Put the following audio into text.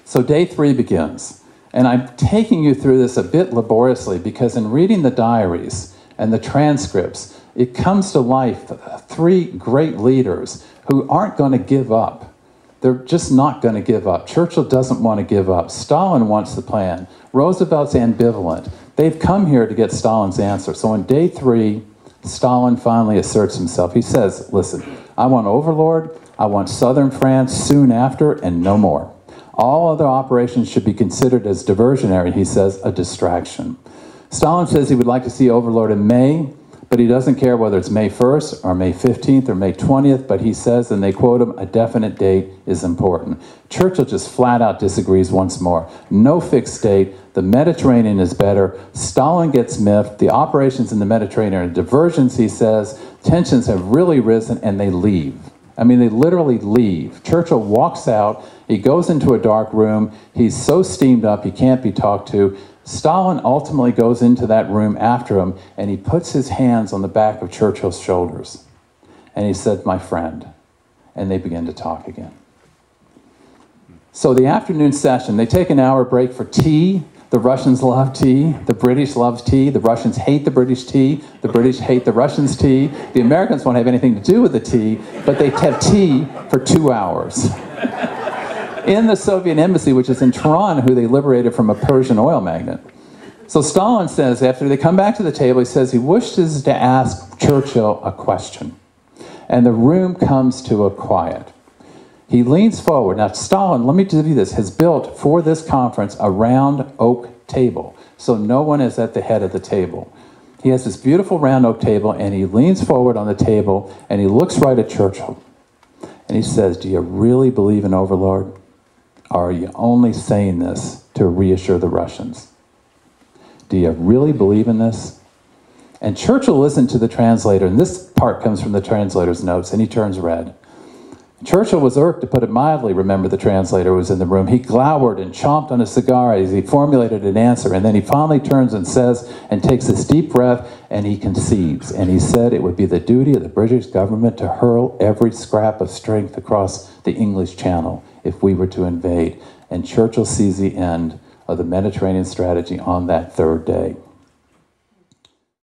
So day 3 begins. And I'm taking you through this a bit laboriously because in reading the diaries and the transcripts, it comes to life 3 great leaders who aren't going to give up. They're just not going to give up. Churchill doesn't want to give up. Stalin wants the plan. Roosevelt's ambivalent. They've come here to get Stalin's answer. So on day 3, Stalin finally asserts himself. He says, listen, I want Overlord, I want southern France soon after, and no more. All other operations should be considered as diversionary, he says, a distraction. Stalin says he would like to see Overlord in May, but he doesn't care whether it's May 1st or May 15th or May 20th, but he says, and they quote him, a definite date is important. Churchill just flat out disagrees once more. No fixed date. The Mediterranean is better. Stalin gets miffed. The operations in the Mediterranean are diversions, he says. Tensions have really risen, and they leave. I mean, they literally leave. Churchill walks out. He goes into a dark room. He's so steamed up he can't be talked to. Stalin ultimately goes into that room after him, and he puts his hands on the back of Churchill's shoulders. And he said, my friend. And they begin to talk again. So the afternoon session, they take an hour break for tea. The Russians love tea. The British love tea. The Russians hate the British tea. The British hate the Russians' tea. The Americans won't have anything to do with the tea, but they have tea for 2 hours. In the Soviet embassy, which is in Tehran, who they liberated from a Persian oil magnate. So Stalin says, after they come back to the table, he says he wishes to ask Churchill a question. And the room comes to a quiet. He leans forward. Now, Stalin, let me tell you this, has built for this conference a round oak table. So no one is at the head of the table. He has this beautiful round oak table, and he leans forward on the table, and he looks right at Churchill. And he says, do you really believe in Overlord? Or are you only saying this to reassure the Russians? Do you really believe in this? And Churchill listened to the translator, and this part comes from the translator's notes, and he turns red. Churchill was irked, to put it mildly, remember the translator was in the room. He glowered and chomped on a cigar as he formulated an answer, and then he finally turns and says, and takes this deep breath, and he concedes. And he said it would be the duty of the British government to hurl every scrap of strength across the English Channel if we were to invade. And Churchill sees the end of the Mediterranean strategy on that 3rd day.